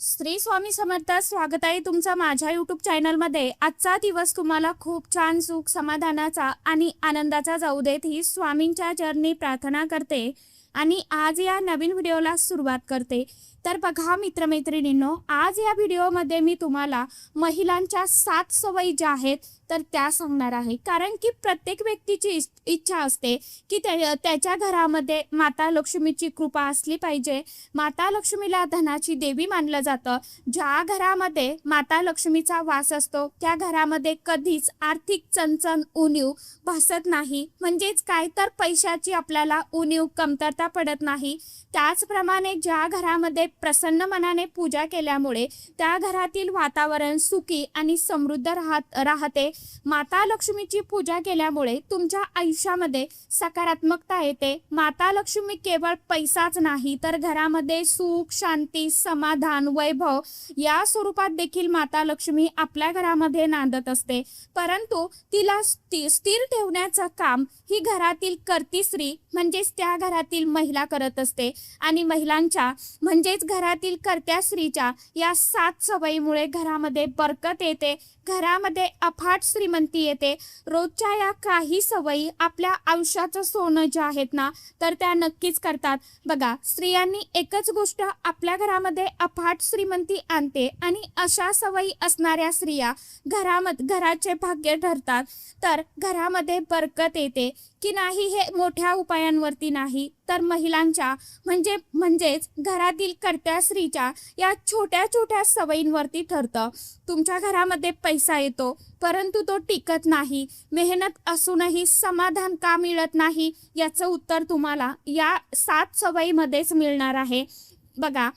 श्री स्वामी समर्थ. स्वागत आहे तुमचं माझ्या यूट्यूब चॅनलमध्ये. आजचा दिवस तुम्हाला खूप छान सुख समाधानाचा आणि आनंदाचा जाऊ देत ही स्वामींच्या चरणी प्रार्थना करते आणि आज या नवीन व्हिडिओला सुरुवात करते. तर बघा मित्रमैत्रिणींनो, आज या व्हिडिओमध्ये मी तुम्हाला महिलांच्या 7 सवयी ज्या आहेत तर त्या सांगणार आहे. कारण की प्रत्येक व्यक्तीची इच्छा असते की त्याच्या घरामध्ये माता लक्ष्मीची कृपा असली पाहिजे. माता लक्ष्मीला धनाची देवी मानलं जातं. ज्या घरामध्ये माता लक्ष्मीचा वास असतो त्या घरामध्ये कधीच आर्थिक चणचण उणीव भासत नाही. म्हणजेच काय तर पैशाची आपल्याला उणीव कमतरता पडत नाही. त्याचप्रमाणे ज्या घरामध्ये प्रसन्न मनाने पूजा केल्यामुळे त्या घरातील वातावरण सुखी आणि समृद्ध राहते. माता लक्ष्मीची पूजा केल्यामुळे तुमच्या आयुष्यामध्ये सकारात्मकता येते. माता लक्ष्मी केवळ पैसाच नाही तर घरामध्ये सुख, शांती, समाधान, वैभव या स्वरूपात देखील माता लक्ष्मी आपल्या घरामध्ये नांदत असते. परंतु तिला स्थिर ठेवण्याचं काम ही घरातील कर्ती स्त्री म्हणजेच त्या घरातील महिला करत असते. आणि महिलांच्या म्हणजेच घरातील कर्त्या स्त्रीच्या या 7 सवयीमुळे घरामध्ये बरकत येते, घरामध्ये अफाट श्रीमंती येते. रोजच्या या काही सवयी आपल्या आयुष्याचं सोनं जे आहेत ना तर त्या नक्कीच करतात. बघा, स्त्रियांनी एकच गोष्ट आपल्या घरामध्ये अफाट श्रीमंती आणते आणि अशा सवयी असणाऱ्या स्त्रिया घराचे भाग्य ठरतात. तर घरामध्ये बरकत येते की नाही हे मोठ्या उपायांवरती नाही तर महिलांच्या म्हणजेच घरातील कर्त्या स्त्रीच्या या छोट्या छोट्या सवयींवरती ठरतं. तुमच्या घरामध्ये पैसा येतो परंतु तो टिकत नाही. मेहनत असूनही समाधान का मिळत नाही याचं उत्तर तुम्हाला या 7 सवयीमध्येच मिळणार आहे. बघा,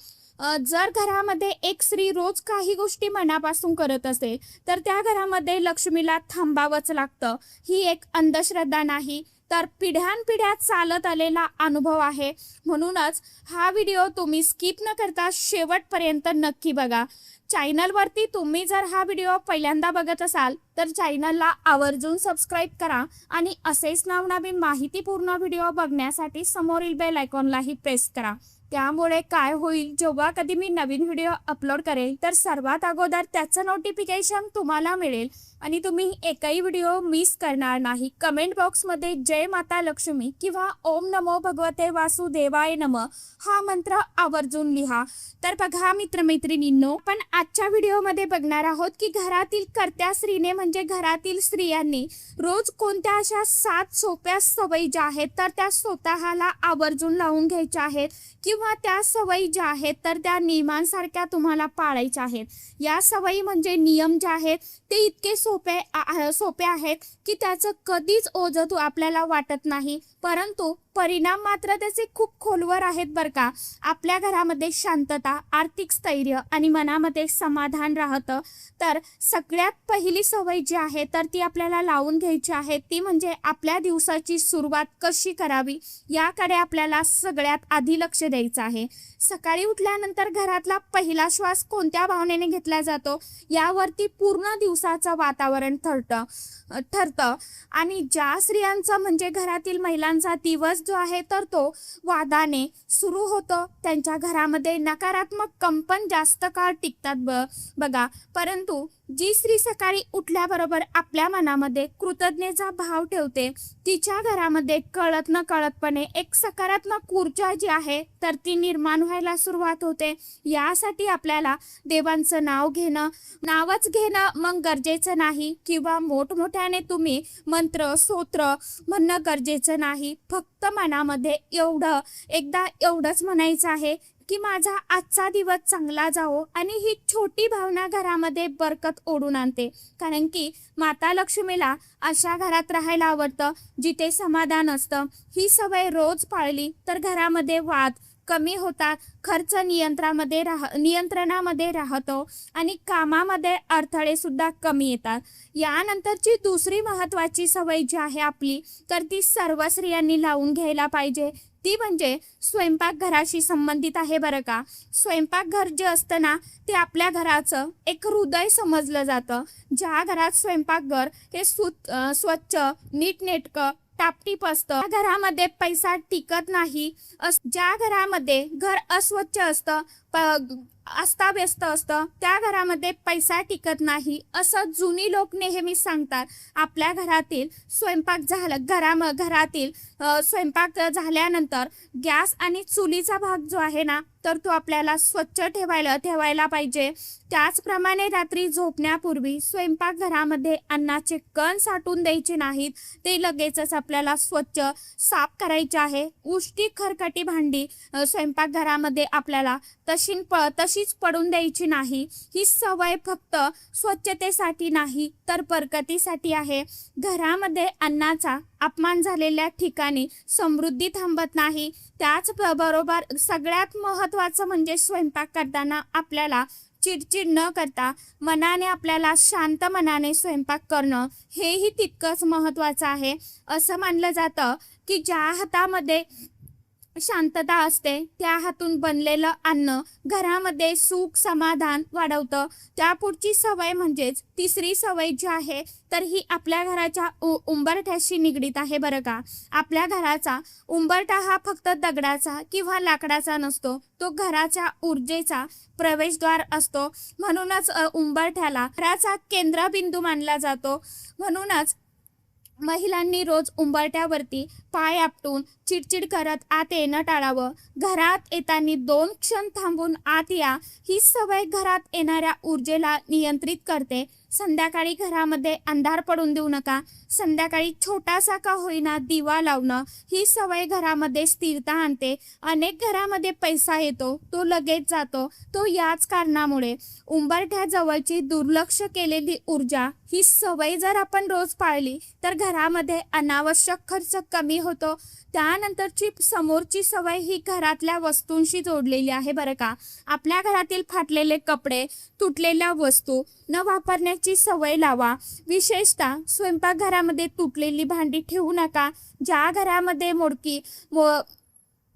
जर घरामध्ये एक स्त्री रोज काही गोष्टी मनापासून करत असेल तर त्या घरामध्ये लक्ष्मीला थांबावंच लागतं. ही एक अंधश्रद्धा नाही तर पिढ्यानपिढ्या चालत आलेला अनुभव आहे. म्हणूनच हा व्हिडिओ तुम्ही स्किप न करता शेवटपर्यंत नक्की बघा. चॅनलवरती तुम्ही जर हा व्हिडिओ पहिल्यांदा बघत असाल तर चॅनलला आवर्जून सबस्क्राईब करा आणि असेच नवनवीन माहितीपूर्ण व्हिडिओ बघण्यासाठी समोरील बेल आयकॉनलाही प्रेस करा. त्यामुळे काय होईल, जेव्हा कधी मी नवीन व्हिडिओ अपलोड करेल तर सर्वात अगोदर त्याचं नोटिफिकेशन तुम्हाला मिळेल आणि तुम्ही एकही व्हिडिओ मिस करणार नाही. कमेंट बॉक्समध्ये जय माता लक्ष्मी किंवा ओम नमो भगवते वासुदेवाय नमः हा मंत्र आवर्जून लिहा. तर बघा मित्रमैत्रिणींनो, आपण आजच्या व्हिडिओमध्ये बघणार आहोत की घरातील कर्त्या स्त्रीने म्हणजे घरातील स्त्रियांनी रोज कोणत्या अशा 7 सोप्या सवयी ज्या आहेत तर त्या स्वतःला आवर्जून लावून घ्यायच्या आहेत किंवा त्या सवयी ज्या आहेत तर त्या नियमांसारख्या तुम्हाला पाळायच्या आहेत. या सवयी म्हणजे नियम जे आहेत ते इतके सोपे आहेत की त्याचं कधीच ओझं आपल्याला वाटत नाही, परंतु परिणाम मात्र त्याचे खूप खोलवर आहेत बरं का. आपल्या घरामध्ये शांतता, आर्थिक स्थैर्य आणि मनामध्ये समाधान राहतं. तर सगळ्यात पहिली सवय जी आहे तर ती आपल्याला लावून घ्यायची आहे ती म्हणजे आपल्या दिवसाची सुरुवात कशी करावी याकडे आपल्याला सगळ्यात आधी लक्ष द्यायचं आहे. सकाळी उठल्यानंतर घरातला पहिला श्वास कोणत्या भावनेने घेतला जातो यावरती पूर्ण दिवसाचं वातावरण ठरतं. आणि ज्या स्त्रियांचा म्हणजे घरातील महिलांचा दिवस जो आहे तर तो वादाने सुरू होतो, त्यांच्या घरामध्ये नकारात्मक कंपन जास्त काळ टिकतात बघा. परंतु जी स्त्री सकाळी उठल्याबरोबर आपल्या मनामध्ये कृतज्ञतेचा भाव ठेवते तिच्या घरामध्ये कळत न कळतपणे एक सकारात्मक ऊर्जा जी आहे तर ती निर्माण व्हायला सुरुवात होते. यासाठी आपल्याला देवांचं नावच घेणं मग गरजेचं नाही किंवा मोठमोठ्याने तुम्ही मंत्र स्तोत्र म्हणणं गरजेचं नाही. फक्त मनामध्ये एवढंच म्हणायचं आहे की माझा आजचा दिवस चांगला जावो आणि ही छोटी भावना घरामध्ये बरकत ओढून आणते. कारण की माता लक्ष्मीला अशा घरात राहायला आवडतं जिथे समाधान असतं. ही सवय रोज पाळली तर घरामध्ये वाद कमी होतात, खर्च नियंत्रणामध्ये राहतो आणि कामामध्ये अडथळे सुद्धा कमी येतात. यानंतरची दुसरी महत्त्वाची सवय जी आहे आपली तर ती सर्व स्त्रियांनी लावून घ्यायला पाहिजे ती म्हणजे स्वयंपाकघराशी संबंधित आहे बरं का. स्वयंपाकघर जे असतं ना ते आपल्या घराचं एक हृदय समजलं जातं. ज्या घरात स्वयंपाकघर हे स्वच्छ, नीटनेटकं, टापटीप असतं त्या घरामध्ये पैसा टिकत नाही. ज्या घरामध्ये घर अस्वच्छ असतं, अस्ताव्यस्त असतं, त्या घरामध्ये पैसा टिकत नाही असं जुनी लोक नेहमी सांगतात. आपल्या घरातील स्वयंपाक घरातील स्वयंपाक झाल्यानंतर गॅस आणि चुलीचा भाग जो आहे ना, तर तो आपल्याला स्वच्छ ठेवायला पाहिजे. त्याचप्रमाणे रात्री झोपण्यापूर्वी स्वयंपाकघरामध्ये अन्नाचे कण साठवून द्यायचे नाहीत, ते लगेचच आपल्याला स्वच्छ साफ करायचे आहे. उष्टी खरकटी भांडी स्वयंपाकघरामध्ये आपल्याला तशीच पडून द्यायची नाही. ही सवय फक्त स्वच्छतेसाठी नाही तर बरकतीसाठी आहे. घरामध्ये अन्नाचा अपमान झालेल्या ठिकाणी समृद्धी थांबत नाही. त्याचबरोबर सगळ्यात महत्त्वाचं म्हणजे स्वयंपाक करताना आपल्याला चिडचिड न करता आपल्याला शांत मनाने स्वयंपाक करणं हेही तितकंच महत्त्वाचं आहे. असं मानलं जातं की ज्या हातामध्ये शांतता असते त्या हातून बनलेलं अन्न घरामध्ये सुख समाधान वाढवतं. त्यापुढची सवय म्हणजेच तिसरी सवय जी आहे तर ही आपल्या घराच्या उंबरठ्याशी निगडीत आहे बरं का. आपल्या घराचा उंबरठा हा फक्त दगडाचा किंवा लाकडाचा नसतो, तो घराच्या ऊर्जेचा प्रवेशद्वार असतो. म्हणूनच उंबरठ्याला घराचा केंद्रबिंदू मानला जातो. म्हणूनच महिलांनी रोज उंबरठ्यावरती पाय आपटून चिडचिड करत आत येणं टाळावं. घरात येताना 2 क्षण थांबून आत या. ही सवय घरात येणाऱ्या ऊर्जेला नियंत्रित करते. संध्याकाळी घरामध्ये अंधार पडून देऊ नका. संध्याकाळी छोटासा का होईना दिवा लावणं ही सवय घरामध्ये स्थिरता आणते. अनेक घरामध्ये पैसा येतो, तो लगेच जातो, तो याच कारणामुळे. उंबरठ्याजवळची दुर्लक्ष केलेली ऊर्जा ही सवय जर आपण रोज पाळली तर घरामध्ये अनावश्यक खर्च कमी होतो. त्यानंतरची समोरची सवय ही घरातल्या वस्तूंशी जोडलेली आहे बरं का. आपल्या घरातील फाटलेले कपडे, तुटलेल्या वस्तू न वापरण्याची सवय लावा. विशेषतः स्वयंपाकघरामध्ये तुटलेली भांडी ठेवू नका. ज्या घरामध्ये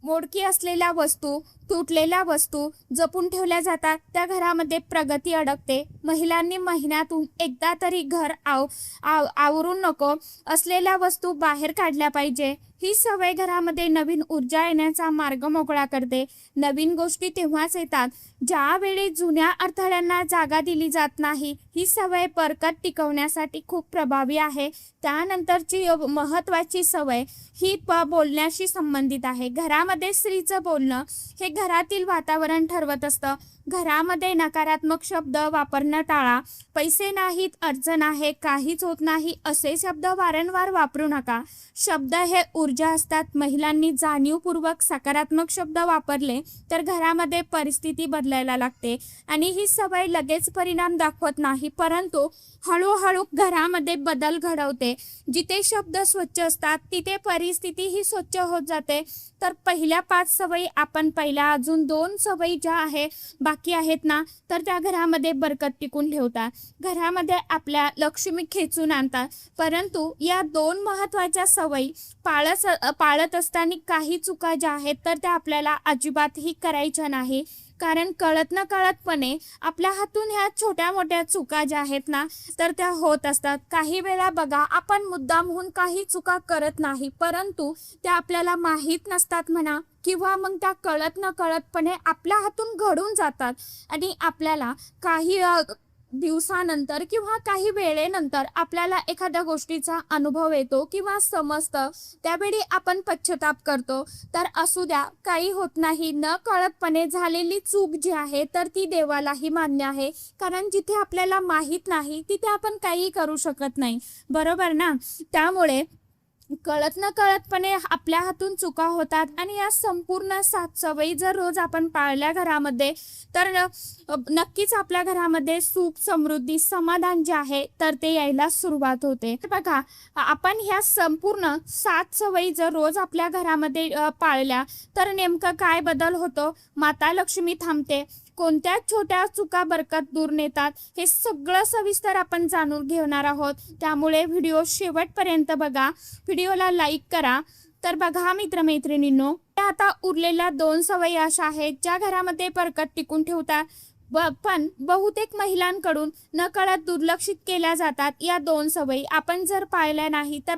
मोडकी असलेल्या वस्तू, तुटलेल्या वस्तू जपून ठेवल्या जातात त्या घरामध्ये प्रगती अडकते. महिलांनी महिन्यातून एकदा तरी घर आवरून नको असलेल्या वस्तू बाहेर काढल्या पाहिजे. ही सवय घरामध्ये नवीन ऊर्जा येण्याचा मार्ग मोकळा करते. नवीन गोष्टी तेव्हाच येतात ज्यावेळी जुन्या अडथळ्यांना जागा दिली जात नाही. ही सवय बरकत टिकवण्यासाठी खूप प्रभावी आहे. त्यानंतरची महत्त्वाची सवय ही बोलण्याशी संबंधित आहे. घरामध्ये स्त्रीचं बोलणं हे घरातील वातावरण ठरवत असतं. घरामध्ये नकारात्मक शब्द वापरणं टाळा. पैसे नाहीत, अडचण आहे, काहीच होत नाही असे शब्द वारंवार वापरू नका. शब्द हे ऊर्जा असतात. महिलांनी जाणीवपूर्वक सकारात्मक शब्द वापरले तर घरामध्ये परिस्थिती बदलायला लागते आणि ही सवय लगेच परिणाम दाखवत नाही, परंतु हळूहळू घरामध्ये बदल घडवते. जिथे शब्द स्वच्छ असतात तिथे परिस्थिती ही स्वच्छ होत जाते. तर पहिल्या 5 सवयी आपण पहिल्या अजून 2 सवयी ज्या बाकी आहेत ना तर त्या घरामध्ये बरकत टिकून ठेवतात, घरामध्ये आपल्या लक्ष्मी खेचून आणतात. परंतु या 2 महत्त्वाच्या सवयी पाळत असताना काही चुका ज्या आहेत तर त्या आपल्याला अजिबातही करायच्या नाही. कारण कळत न कळतपणे आपल्या हातून ह्या छोट्या मोठ्या चुका ज्या आहेत ना तर त्या होत असतात. काही वेळा बघा आपण मुद्दामहून काही चुका करत नाही, परंतु त्या आपल्याला माहीत नसतात म्हणा किंवा मग त्या कळत न कळतपणे आपल्या हातून घडून जातात आणि आपल्याला काही दिवसानंतर किंवा काही वेळेनंतर आपल्याला एखाद्या गोष्टीचा अनुभव येतो किंवा समजतं. त्यावेळी आपण पश्चाताप करतो. तर असू द्या, काही होत नाही. न कळतपणे झालेली चूक जी आहे तर ती देवालाही मान्य आहे. कारण जिथे आपल्याला माहीत नाही तिथे आपण काही करू शकत नाही, बरोबर ना. त्यामुळे कळत न कळतपणे आपल्या हातून चुका होतात आणि या संपूर्ण 7 सवयी जर रोज आपण पाळल्या घरामध्ये तर नक्कीच आपल्या घरामध्ये सुख, समृद्धी, समाधान जे आहे तर ते यायला सुरुवात होते. बघा, आपण ह्या संपूर्ण 7 सवयी जर रोज आपल्या घरामध्ये पाळल्या तर नेमकं काय बदल होतो? माता लक्ष्मी थांबते. कोणत्या छोट्या चुका बरकत दूर नेतात हे सगळं सविस्तर आपण जाणून घेणार आहोत. त्यामुळे व्हिडिओ शेवटपर्यंत बघा. व्हिडिओला लाईक करा. तर बघा मित्रमैत्रिणींनो, आता उरलेल्या 2 सवयी अशा आहेत ज्या घरामध्ये बरकत टिकून ठेवतात. पण बहुतेक महिलांकडून नकळत दुर्लक्षित केल्या जातात या 2 सवयी. आपण जर पाळल्या नाही तर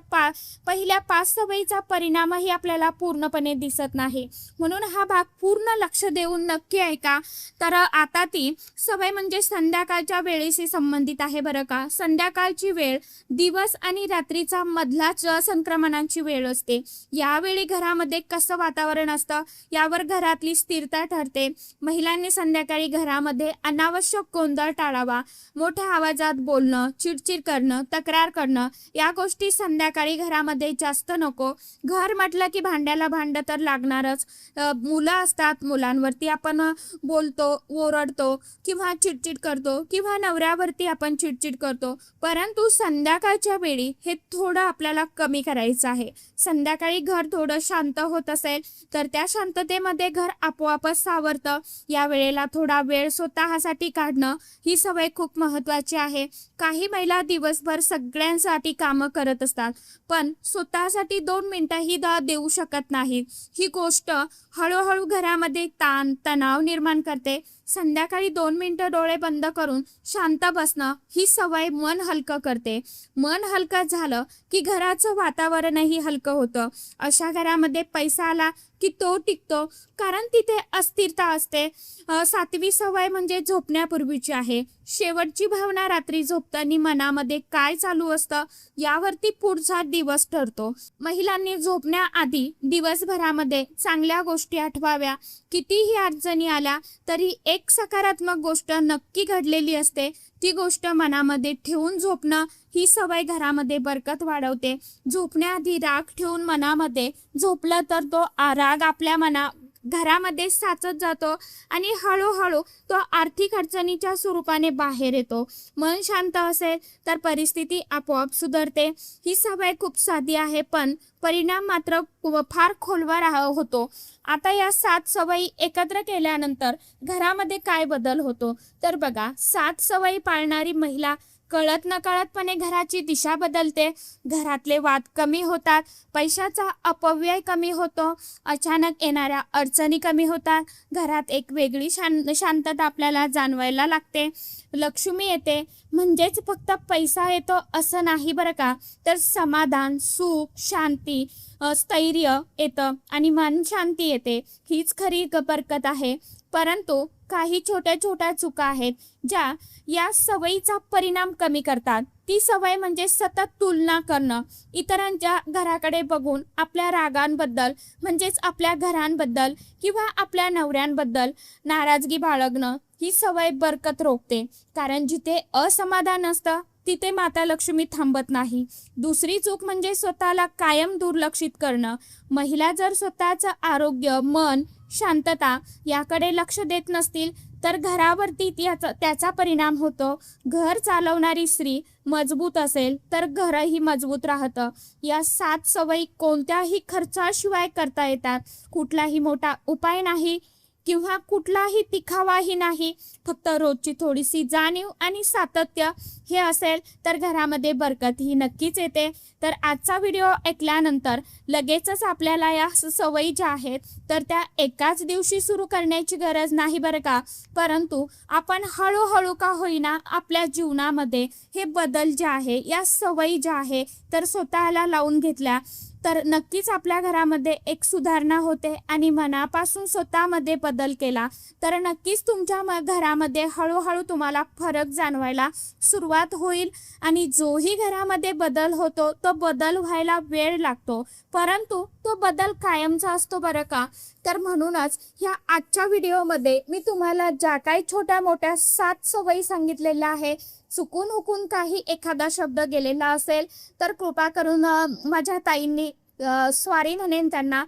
पहिल्या 5 सवयीचा परिणामही आपल्याला पूर्णपणे दिसत नाही. म्हणून हा भाग पूर्ण लक्ष देऊन नक्की ऐका. तर आता ती सवय म्हणजे संध्याकाळच्या वेळेशी संबंधित आहे बरं का. संध्याकाळची वेळ दिवस आणि रात्रीचा मधलाच संक्रमणाची वेळ असते. यावेळी घरामध्ये कसं वातावरण असतं यावर घरातली स्थिरता ठरते. महिलांनी संध्याकाळी घरामध्ये अनावश्यक गोंधळ टाळावा. मोठ्या आवाजात बोलणं, चिडचिड करणं, तक्रार करणं या गोष्टी संध्याकाळी घरामध्ये जास्त नको. घर म्हटलं की भांड्याला भांडं तर लागणारच. मुलं असतात, मुलांवरती आपण बोलतो, ओरडतो किंवा चिडचिड करतो किंवा नवऱ्यावरती आपण चिडचिड करतो. परंतु संध्याकाळच्या वेळी हे थोडं आपल्याला कमी करायचं आहे. संध्याकाळी घर थोडं शांत होत असेल तर त्या शांततेमध्ये घर आपोआपच सावरतं. या वेळेला थोडा वेळ स्वतःसाठी काढणं ही सवय खूप महत्त्वाची आहे. काही महिला दिवसभर सगळ्यांसाठी कामं करत असतात पण स्वतःसाठी 2 मिनिटंही देऊ शकत नाहीत. ही गोष्ट हळूहळू घरामध्ये ताण तणाव निर्माण करते. संध्याकाळी 2 मिनिटं डोळे बंद करून शांत बसणं ही सवय मन हलकं करते. मन हलकं झालं की घराचं वातावरणही हलकं होतं. अशा घरामध्ये पैसा आला की तो टिकतो कारण तिथे अस्थिरता असते. 7वी सवय म्हणजे झोपण्यापूर्वीची आहे. शेवटची भावना रात्री झोपताना मनामध्ये काय चालू असतं यावरती पुढचा दिवस ठरतो. महिलांनी झोपण्याआधी दिवसभरामध्ये चांगल्या गोष्टी आठवाव्या. कितीही अडचणी आल्या तरी एक सकारात्मक गोष्ट नक्की घडलेली असते. ती गोष्ट मनामध्ये ठेवून झोपणं ही सवय घरामध्ये बरकत वाढवते. झोपण्याआधी राग ठेवून मनामध्ये झोपलं तर तो राग आपल्या घरामध्ये साचत जातो आणि हळूहळू तो आर्थिक अडचणीच्या स्वरूपाने बाहेर येतो. मन शांत असेल तर परिस्थिती आपोआप सुधारते. ही सवय खूप साधी आहे पण परिणाम मात्र फार खोलवर होतो. आता या 7 सवयी एकत्र केल्यानंतर घरामध्ये काय बदल होतो तर बघा, 7 सवयी पाळणारी महिला कळत नकळतपणे घराची दिशा बदलते. घरातले वाद कमी होतात, पैशाचा अपव्यय कमी होतो, अचानक येणाऱ्या अडचणी कमी होतात, घरात एक वेगळी शांतता आपल्याला जाणवायला लागते. लक्ष्मी येते म्हणजेच फक्त पैसा येतो असं नाही बरं का, तर समाधान, सुख, शांती, स्थैर्य येतं आणि मन शांती येते. हीच खरी बरकत आहे. परंतु काही छोट्या छोट्या चुका आहेत ज्या या सवयीचा परिणाम कमी करतात. ती सवय म्हणजे सतत तुलना करणं. इतरांच्या घराकडे बघून आपल्या रागांबद्दल म्हणजेच आपल्या घरांबद्दल किंवा आपल्या नवऱ्यांबद्दल नाराजगी बाळगणं ही सवय बरकत रोखते. कारण जिथे असमाधान असतं तिथे माता लक्ष्मी थांबत नाही. दुसरी चूक म्हणजे स्वतःला कायम दुर्लक्षित करणं. महिला जर स्वतःचं आरोग्य, मन, शांतता याकडे लक्ष देत नसतील तर घरावरती त्याचा परिणाम होतो. घर चालवणारी स्त्री मजबूत असेल तर घरही मजबूत राहतं. या 7 सवयी कोणत्याही खर्चाशिवाय करता येतात. कुठलाही मोठा उपाय नाही किंवा कुठलाही दिखावाही नाही. फक्त रोजची थोडीशी जाणीव आणि सातत्य हे असेल तर घरामध्ये बरकत ही नक्कीच येते. तर आजचा व्हिडिओ ऐकल्यानंतर लगेचच आपल्याला या सवयी ज्या आहेत तर त्या एकाच दिवशी सुरू करण्याची गरज नाही बरं का. परंतु आपण हळूहळू का होईना आपल्या जीवनामध्ये हे बदल जे आहे, या सवयी ज्या आहे तर स्वतःला लावून घेतल्या तर नक्कीच आपल्या घरामध्ये एक सुधारणा होते. आणि मनापासून स्वतःमध्ये बदल केला तर नक्कीच तुमच्या घरामध्ये हळूहळू तुम्हाला फरक जाणवायला सुरुवात होईल. आणि जोही घरामध्ये बदल होतो तो बदल व्हायला वेळ लागतो परंतु तो बदल कायमचा असतो बरं का. तर म्हणूनच ह्या आजच्या व्हिडिओमध्ये मी तुम्हाला ज्या काही छोट्या मोठ्या 7 सवयी सांगितलेल्या आहे, चुकून हुकून काही एखादा शब्द गेलेला असेल तर कृपा करून माझ्या ताईंनी सॉरी म्हणेन त्यांना.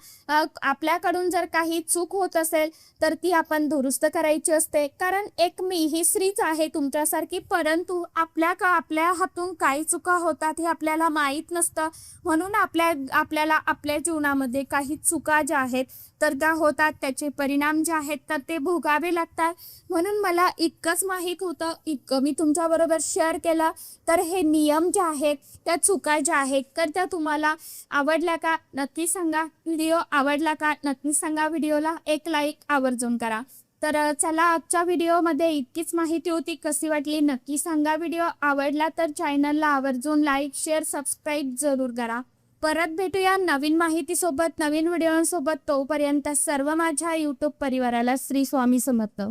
आपल्याकडून जर काही चूक होत असेल तर ती आपण दुरुस्त करायची असते. कारण एक मी ही स्त्रीच आहे तुमच्यासारखी, परंतु आपल्या हातून काही चुका होतात हे आपल्याला माहीत नसतं. म्हणून आपल्याला आपल्या जीवनामध्ये काही चुका ज्या आहेत तर त्या होतात, त्याचे परिणाम जे आहेत तर ते भोगावे लागतात. म्हणून मला इतकंच माहीत होतं, इतकं मी तुमच्याबरोबर शेअर केलं. तर हे नियम जे आहेत, त्या चुका ज्या आहेत तर त्या तुम्हाला आवडल्या का नक्की सांगा. व्हिडिओ आवडला का नक्की सांगा. व्हिडिओला एक लाईक आवर्जून करा. तर चला आजच्या व्हिडिओमध्ये इतकीच माहिती होती. कशी वाटली नक्की सांगा. व्हिडिओ आवडला तर चॅनलला आवर्जून लाईक शेअर सबस्क्राईब जरूर करा. परत भेटूया नवीन माहितीसोबत नवीन व्हिडिओसोबत. तोपर्यंत सर्व माझ्या यूट्यूब परिवाराला श्री स्वामी समर्थ.